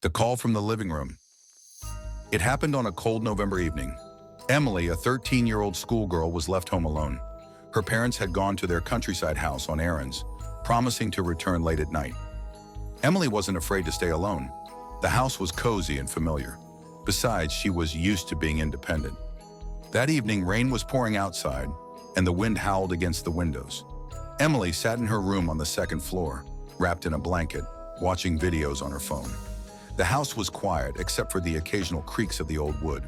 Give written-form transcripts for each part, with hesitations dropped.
The call from the living room. It happened on a cold November evening. Emily, a 13-year-old schoolgirl, was left home alone. Her parents had gone to their countryside house on errands, promising to return late at night. Emily wasn't afraid to stay alone. The house was cozy and familiar. Besides, she was used to being independent. That evening, rain was pouring outside, and the wind howled against the windows. Emily sat in her room on the second floor, wrapped in a blanket, watching videos on her phone. The house was quiet except for the occasional creaks of the old wood.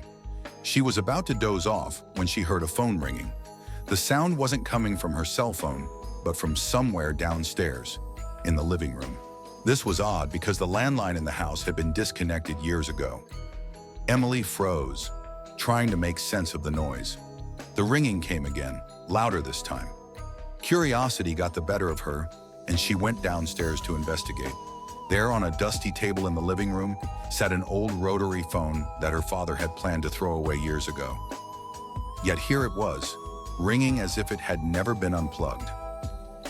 She was about to doze off when she heard a phone ringing. The sound wasn't coming from her cell phone, but from somewhere downstairs, in the living room. This was odd because the landline in the house had been disconnected years ago. Emily froze, trying to make sense of the noise. The ringing came again, louder this time. Curiosity got the better of her, and she went downstairs to investigate. There, on a dusty table in the living room, sat an old rotary phone that her father had planned to throw away years ago. Yet here it was, ringing as if it had never been unplugged.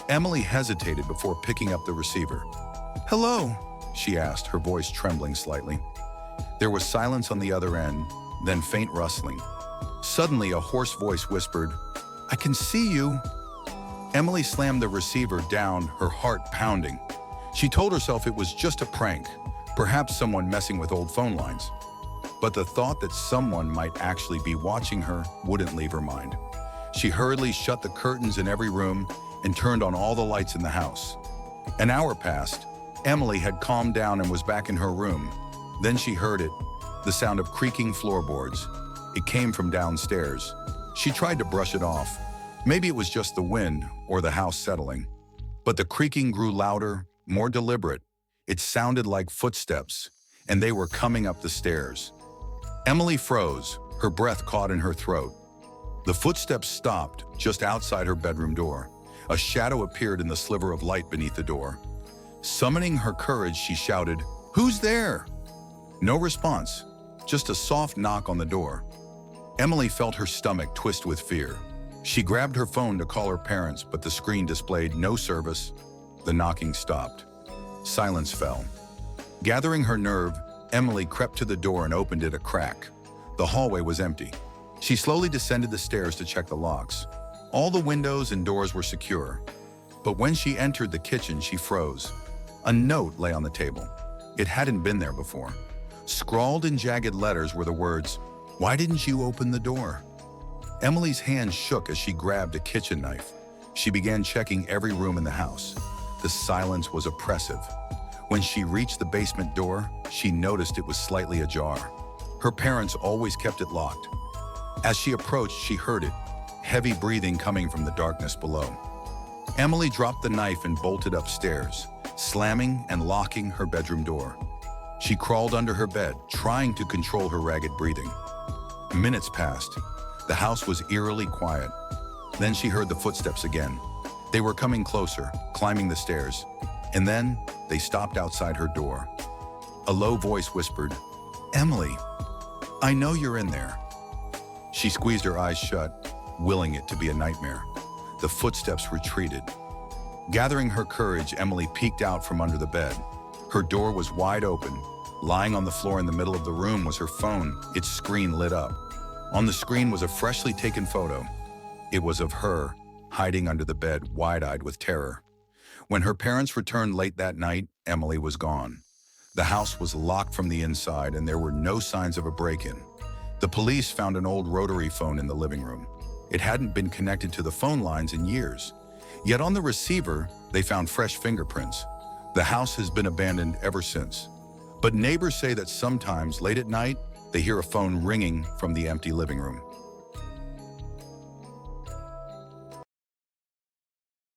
Emily hesitated before picking up the receiver. "Hello?" she asked, her voice trembling slightly. There was silence on the other end, then faint rustling. Suddenly, a hoarse voice whispered, "I can see you." Emily slammed the receiver down, her heart pounding. She told herself it was just a prank, perhaps someone messing with old phone lines. But the thought that someone might actually be watching her wouldn't leave her mind. She hurriedly shut the curtains in every room and turned on all the lights in the house. An hour passed. Emily had calmed down and was back in her room. Then she heard it, the sound of creaking floorboards. It came from downstairs. She tried to brush it off. Maybe it was just the wind or the house settling. But the creaking grew louder, more deliberate. It sounded like footsteps, and they were coming up the stairs. Emily froze, her breath caught in her throat. The footsteps stopped just outside her bedroom door. A shadow appeared in the sliver of light beneath the door. Summoning her courage, she shouted, "Who's there?" No response, just a soft knock on the door. Emily felt her stomach twist with fear. She grabbed her phone to call her parents, but the screen displayed no service. The knocking stopped. Silence fell. Gathering her nerve, Emily crept to the door and opened it a crack. The hallway was empty. She slowly descended the stairs to check the locks. All the windows and doors were secure. But when she entered the kitchen, she froze. A note lay on the table. It hadn't been there before. Scrawled in jagged letters were the words, "Why didn't you open the door?" Emily's hand shook as she grabbed a kitchen knife. She began checking every room in the house. The silence was oppressive. When she reached the basement door, she noticed it was slightly ajar. Her parents always kept it locked. As she approached, she heard it, heavy breathing coming from the darkness below. Emily dropped the knife and bolted upstairs, slamming and locking her bedroom door. She crawled under her bed, trying to control her ragged breathing. Minutes passed. The house was eerily quiet. Then she heard the footsteps again. They were coming closer, climbing the stairs, and then they stopped outside her door. A low voice whispered, "Emily, I know you're in there." She squeezed her eyes shut, willing it to be a nightmare. The footsteps retreated. Gathering her courage, Emily peeked out from under the bed. Her door was wide open. Lying on the floor in the middle of the room was her phone, its screen lit up. On the screen was a freshly taken photo. It was of her, hiding under the bed, wide-eyed with terror. When her parents returned late that night, Emily was gone. The house was locked from the inside, and there were no signs of a break-in. The police found an old rotary phone in the living room. It hadn't been connected to the phone lines in years. Yet on the receiver, they found fresh fingerprints. The house has been abandoned ever since. But neighbors say that sometimes, late at night, they hear a phone ringing from the empty living room.